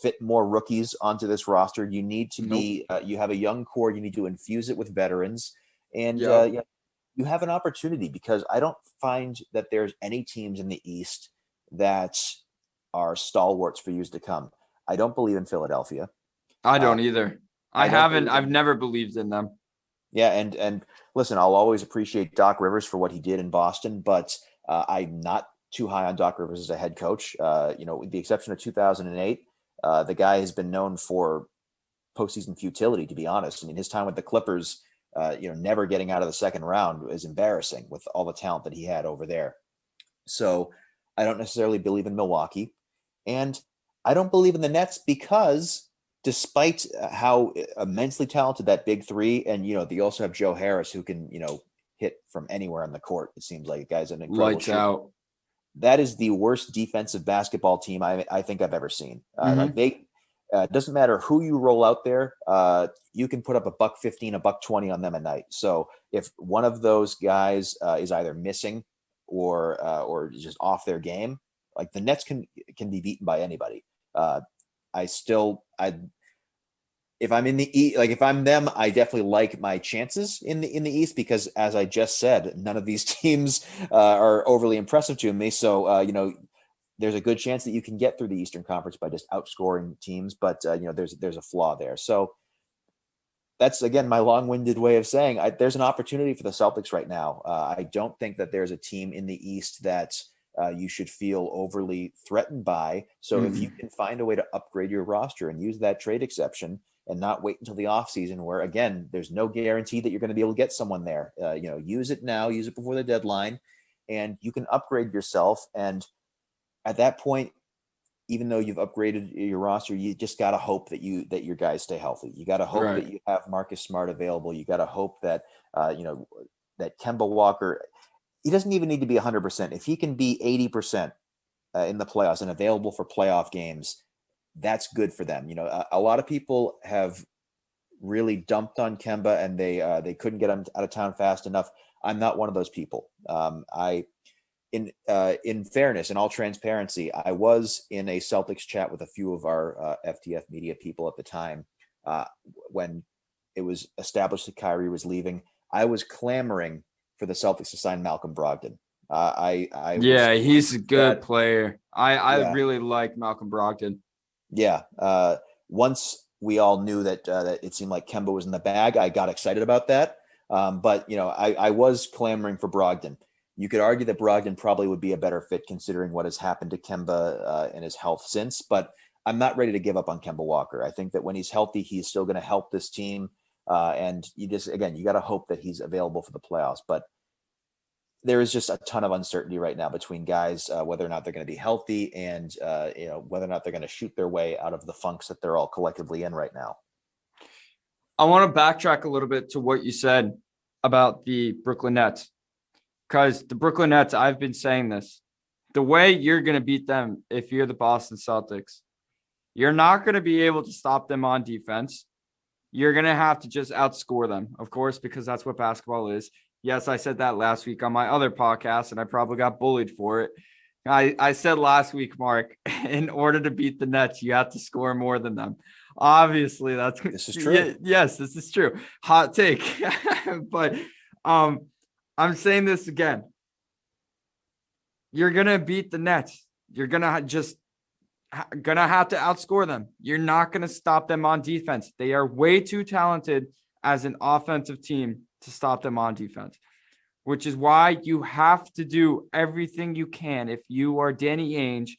fit more rookies onto this roster. You need to be, you have a young core, you need to infuse it with veterans, and you have an opportunity, because I don't find that there's any teams in the East that are stalwarts for years to come. I don't believe in Philadelphia. I don't either. I've never believed in them. Yeah, and listen, I'll always appreciate Doc Rivers for what he did in Boston, but I'm not too high on Doc Rivers as a head coach. With the exception of 2008, the guy has been known for postseason futility, to be honest. I mean, his time with the Clippers, never getting out of the second round is embarrassing with all the talent that he had over there. So I don't necessarily believe in Milwaukee, and I don't believe in the Nets because despite how immensely talented that big three, and they also have Joe Harris who can hit from anywhere on the court. It seems like the guy's an incredible lights out. That is the worst defensive basketball team I think I've ever seen. It doesn't matter who you roll out there. You can put up $115, $120 on them a night. So if one of those guys is either missing or just off their game, like the Nets can be beaten by anybody. If I'm in the East, like if I'm them, I definitely like my chances in the East because, as I just said, none of these teams are overly impressive to me. So there's a good chance that you can get through the Eastern Conference by just outscoring teams, but there's a flaw there. So that's again my long-winded way of saying there's an opportunity for the Celtics right now. I don't think that there's a team in the East that you should feel overly threatened by. So if you can find a way to upgrade your roster and use that trade exception and not wait until the offseason where, again, there's no guarantee that you're going to be able to get someone there. Use it now, use it before the deadline, and you can upgrade yourself. And at that point, even though you've upgraded your roster, you just got to hope that your guys stay healthy. You got to hope that you have Marcus Smart available. You got to hope that, that Kemba Walker, he doesn't even need to be 100%. If he can be 80% in the playoffs and available for playoff games, that's good for them. A lot of people have really dumped on Kemba and they couldn't get him out of town fast enough. I'm not one of those people. In fairness, in all transparency, I was in a Celtics chat with a few of our FTF media people at the time when it was established that Kyrie was leaving. I was clamoring for the Celtics to sign Malcolm Brogdon. He's a good player. I really like Malcolm Brogdon. Yeah. Once we all knew that it seemed like Kemba was in the bag, I got excited about that. But I was clamoring for Brogdon. You could argue that Brogdon probably would be a better fit considering what has happened to Kemba and his health since, but I'm not ready to give up on Kemba Walker. I think that when he's healthy, he's still going to help this team. And you got to hope that he's available for the playoffs, but there is just a ton of uncertainty right now between guys, whether or not they're going to be healthy and, whether or not they're going to shoot their way out of the funks that they're all collectively in right now. I want to backtrack a little bit to what you said about the Brooklyn Nets, because the Brooklyn Nets, I've been saying this, the way you're going to beat them if you're the Boston Celtics, you're not going to be able to stop them on defense. You're going to have to just outscore them, of course, because that's what basketball is. Yes, I said that last week on my other podcast, and I probably got bullied for it. I said last week, Mark, in order to beat the Nets, you have to score more than them. Obviously, this is true. Yes, this is true. Hot take. But I'm saying this again. You're going to beat the Nets. You're going to have to outscore them. You're not going to stop them on defense. They are way too talented as an offensive team to stop them on defense, which is why you have to do everything you can if you are Danny Ainge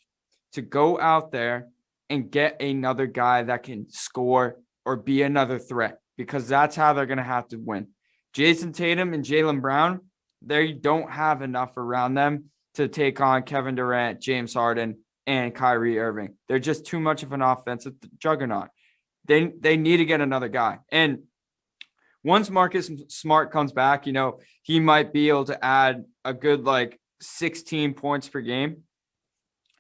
to go out there and get another guy that can score or be another threat, because that's how they're going to have to win. Jason Tatum and Jaylen Brown, they don't have enough around them to take on Kevin Durant, James Harden, and Kyrie Irving. They're just too much of an offensive juggernaut. They need to get another guy. And once Marcus Smart comes back, he might be able to add a good 16 points per game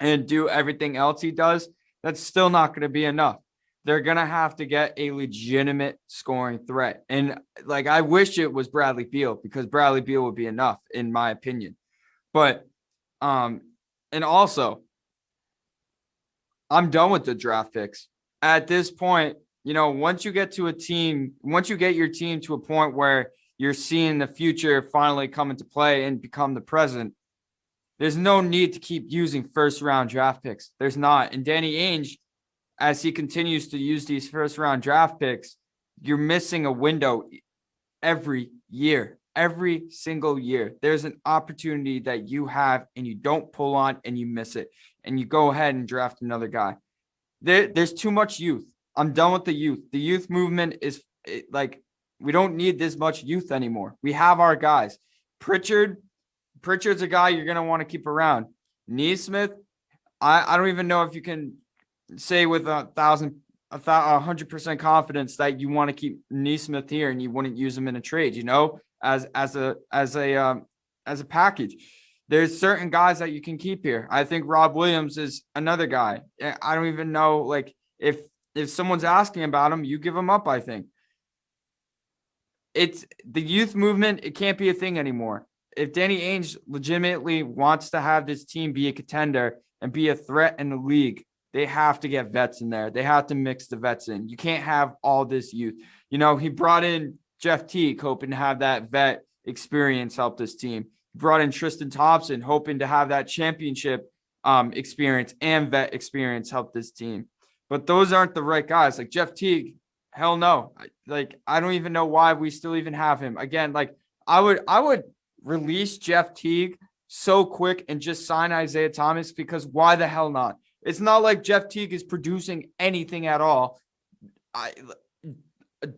and do everything else he does. That's still not going to be enough. They're going to have to get a legitimate scoring threat. And I wish it was Bradley Beal, because Bradley Beal would be enough, in my opinion. But, and also, I'm done with the draft picks. At this point, once you get your team to a point where you're seeing the future finally come into play and become the present, There's no need to keep using first-round draft picks. There's not. And Danny Ainge, as he continues to use these first-round draft picks, you're missing a window every year. Every single year, there's an opportunity that you have and you don't pull on and you miss it. And you go ahead and draft another guy. There's too much youth. I'm done with the youth. The youth movement is like, we don't need this much youth anymore. We have our guys. Pritchard's a guy you're going to want to keep around. Neesmith, I don't even know if you can say with 100% confidence that you want to keep Neesmith here and you wouldn't use him in a trade, as a package. There's certain guys that you can keep here. I think Rob Williams is another guy. I don't even know, like, if someone's asking about him, you give him up. I think it's the youth movement. It can't be a thing anymore. If Danny Ainge legitimately wants to have this team be a contender and be a threat in the league, they have to get vets in there. They have to mix the vets in. You can't have all this youth. He brought in Jeff Teague, hoping to have that vet experience help this team. He brought in Tristan Thompson, hoping to have that championship experience and vet experience help this team. But those aren't the right guys. Like Jeff Teague, hell no. I don't even know why we still even have him. Again, like I would release Jeff Teague so quick and just sign Isaiah Thomas, because why the hell not? It's not like Jeff Teague is producing anything at all.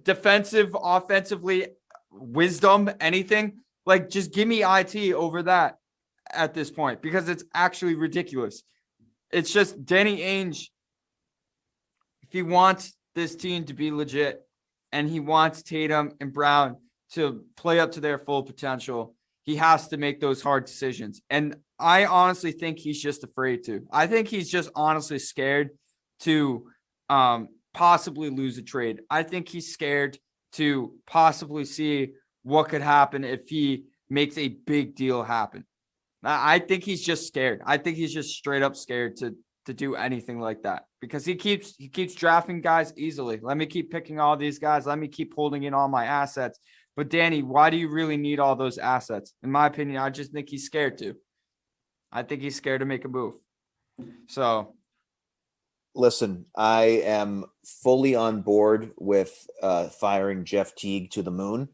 Defensive, offensively, wisdom, anything. Like, just give me IT over that at this point, because it's actually ridiculous. It's just Danny Ainge, if he wants this team to be legit and he wants Tatum and Brown to play up to their full potential, he has to make those hard decisions. And I honestly think he's just afraid to. I think he's just honestly scared to possibly lose a trade. I think he's scared to possibly see what could happen if he makes a big deal happen. I think he's just scared. I think he's just straight up scared to do anything like that, because he keeps drafting guys easily. Let me keep picking all these guys. Let me keep holding in all my assets. But Danny, why do you really need all those assets? In my opinion, I just think he's scared to. I think he's scared to make a move. So, listen, I am fully on board with firing Jeff Teague to the moon.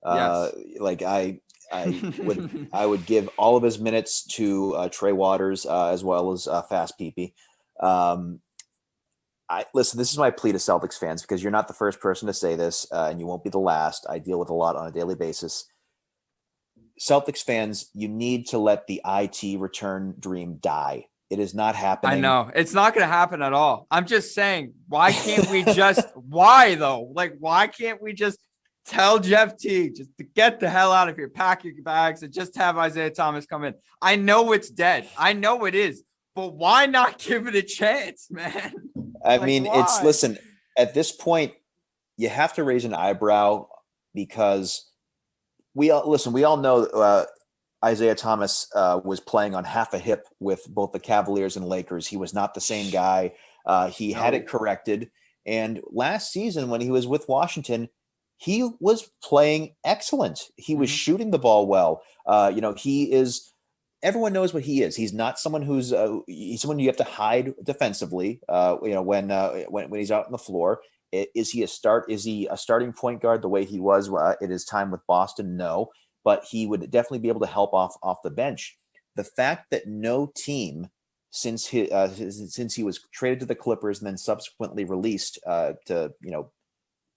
Yes. Like I would give all of his minutes to Trey Waters as well as Fast Peepee. Listen, this is my plea to Celtics fans, because you're not the first person to say this, and you won't be the last. I deal with a lot on a daily basis. Celtics fans, you need to let the IT return dream die. It is not happening. I know. It's not going to happen at all. I'm just saying, why can't we just, why though? Like, why can't we just tell Jeff Teague just to get the hell out of here, pack your bags, and just have Isaiah Thomas come in? I know it's dead. I know it is. But why not give it a chance, man? I mean, listen, at this point, you have to raise an eyebrow, because we all know Isaiah Thomas was playing on half a hip with both the Cavaliers and Lakers. He was not the same guy. He had it corrected. And last season, when he was with Washington, he was playing excellent. He was shooting the ball well. Everyone knows what he is. He's not someone he's someone you have to hide defensively. When he's out on the floor, is he a starting point guard the way he was in his time with Boston? No, but he would definitely be able to help off the bench. The fact that no team since he was traded to the Clippers and then subsequently released to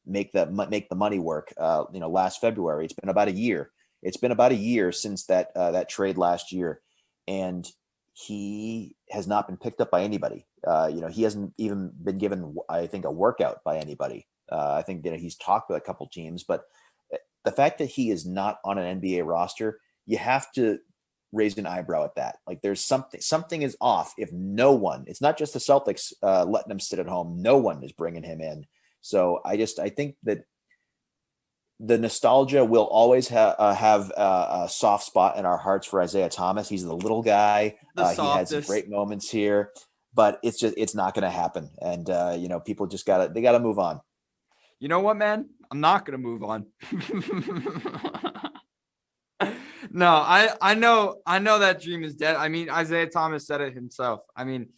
make the money work. Last February, it's been about a year. It's been about a year since that trade last year, and he has not been picked up by anybody. He hasn't even been given, I think, a workout by anybody. I think he's talked with a couple teams, but the fact that he is not on an NBA roster, you have to raise an eyebrow at that. Like, there's something is off. If no one, it's not just the Celtics letting him sit at home. No one is bringing him in. So I think that the nostalgia will always have a soft spot in our hearts for Isaiah Thomas. He's the little guy. He had some great moments here, but it's not going to happen. And people just gotta move on. You know what, man? I'm not going to move on. No, I know that dream is dead. I mean, Isaiah Thomas said it himself. I mean,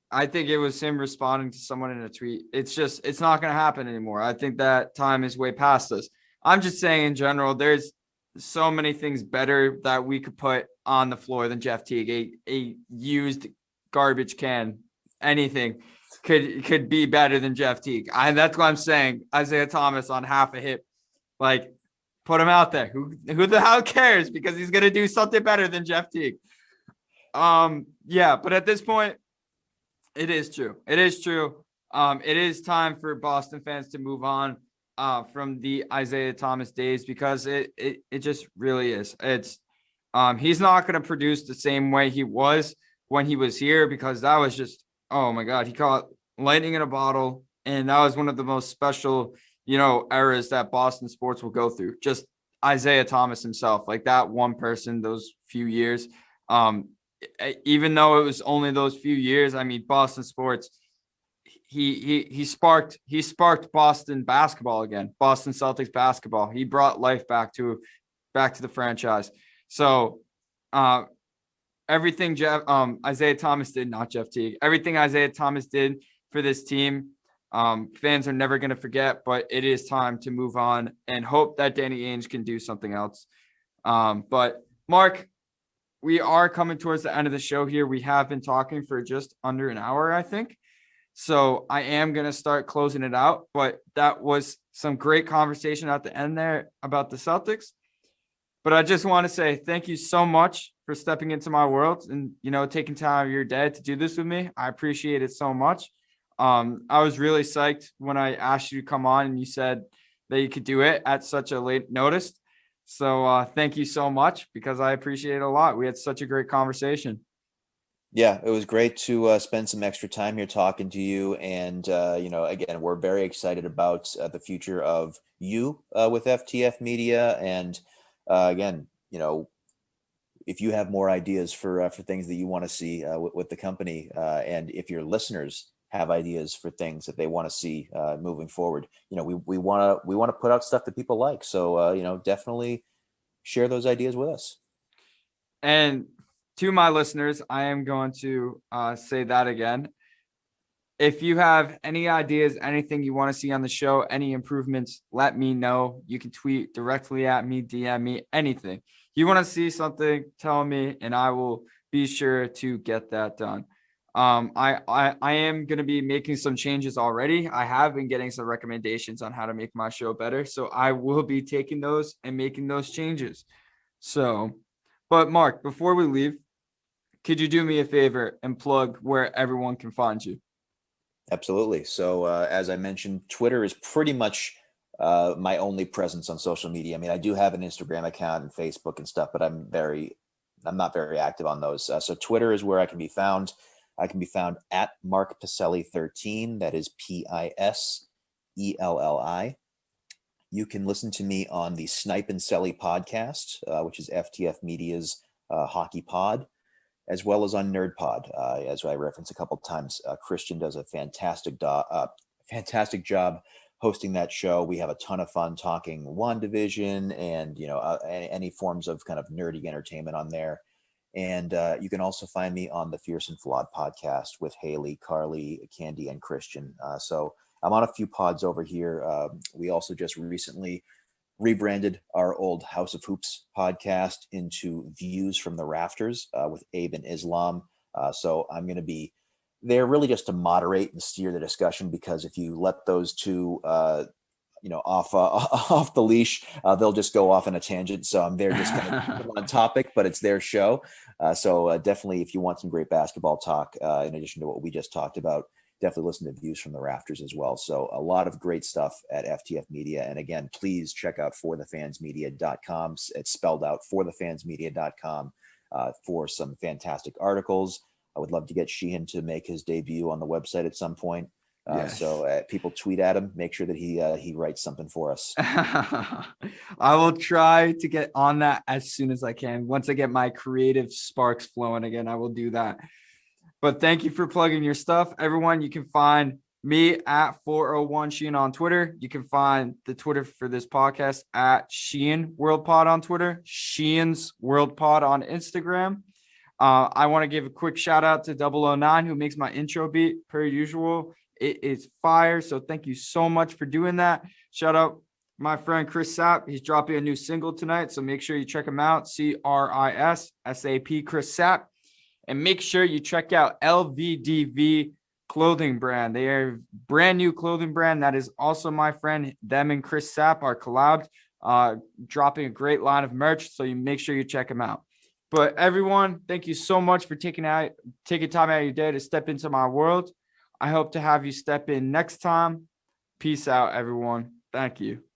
I think it was him responding to someone in a tweet. It's not going to happen anymore. I think that time is way past us. I'm just saying in general, there's so many things better that we could put on the floor than Jeff Teague. A used garbage can, anything could be better than Jeff Teague. That's what I'm saying. Isaiah Thomas on half a hip, like put him out there. Who the hell cares? Because he's going to do something better than Jeff Teague. Yeah, but at this point, it is true. It is true. It is time for Boston fans to move on from the Isaiah Thomas days, because it just really is. It's he's not going to produce the same way he was when he was here, because that was just, oh my God, he caught lightning in a bottle, and that was one of the most special, eras that Boston sports will go through. Just Isaiah Thomas himself, like that one person, those few years. Even though it was only those few years, I mean, Boston sports, he sparked Boston basketball again, Boston Celtics basketball. He brought life back to the franchise. So everything Isaiah Thomas did, not Jeff Teague, everything Isaiah Thomas did for this team, fans are never going to forget. But it is time to move on and hope that Danny Ainge can do something else. But Mark, we are coming towards the end of the show here. We have been talking for just under an hour, I think. So I am going to start closing it out. But that was some great conversation at the end there about the Celtics. But I just want to say thank you so much for stepping into my world and, taking time out of your day to do this with me. I appreciate it so much. I was really psyched when I asked you to come on and you said that you could do it at such a late notice. So thank you so much, because I appreciate it a lot. We had such a great conversation. Yeah, it was great to spend some extra time here talking to you. And, again, we're very excited about the future of you with FTF Media. And again, if you have more ideas for things that you want to see with the company, and if your listeners have ideas for things that they want to see moving forward, we want to put out stuff that people like. So, definitely share those ideas with us. And to my listeners, I am going to say that again. If you have any ideas, anything you want to see on the show, any improvements, let me know. You can tweet directly at me, DM me, anything. You want to see something, tell me, and I will be sure to get that done. I am going to be making some changes already. I have been getting some recommendations on how to make my show better. So I will be taking those and making those changes. So, but Mark, before we leave, could you do me a favor and plug where everyone can find you? Absolutely. So as I mentioned, Twitter is pretty much my only presence on social media. I mean, I do have an Instagram account and Facebook and stuff, but I'm not very active on those. So Twitter is where I can be found. I can be found at Mark Piselli 13. That is Piselli. You can listen to me on the Snipe and Selly podcast, which is FTF Media's hockey pod, as well as on Nerd Pod, as I referenced a couple of times. Christian does a fantastic job hosting that show. We have a ton of fun talking WandaVision and any forms of kind of nerdy entertainment on there. And you can also find me on the Fierce and Flawed podcast with Haley, Carly, Candy, and Christian. So I'm on a few pods over here. We also just recently rebranded our old House of Hoops podcast into Views from the Rafters with Abe and Islam. So I'm going to be there really just to moderate and steer the discussion, because if you let those two off the leash, they'll just go off on a tangent. So I'm there just kind of keep them on topic, but it's their show. So definitely, if you want some great basketball talk, in addition to what we just talked about, definitely listen to Views from the Rafters as well. So a lot of great stuff at FTF Media. And again, please check out forthefansmedia.com. It's spelled out forthefansmedia.com for some fantastic articles. I would love to get Sheehan to make his debut on the website at some point. Yes. So people tweet at him, make sure that he writes something for us. I will try to get on that as soon as I can. Once I get my creative sparks flowing again, I will do that. But thank you for plugging your stuff. Everyone, you can find me at 401 Sheehan on Twitter. You can find the Twitter for this podcast at Sheehan World Pod on Twitter, Sheehan's World Pod on Instagram. I want to give a quick shout out to 009 who makes my intro beat per usual. It is fire. So thank you so much for doing that. Shout out my friend Chris Sapp. He's dropping a new single tonight. So make sure you check him out. CRISSAP Chris Sapp. And make sure you check out LVDV clothing brand. They are a brand new clothing brand. That is also my friend. Them and Chris Sapp are collabed, dropping a great line of merch. So you make sure you check them out. But everyone, thank you so much for taking time out of your day to step into my world. I hope to have you step in next time. Peace out, everyone. Thank you.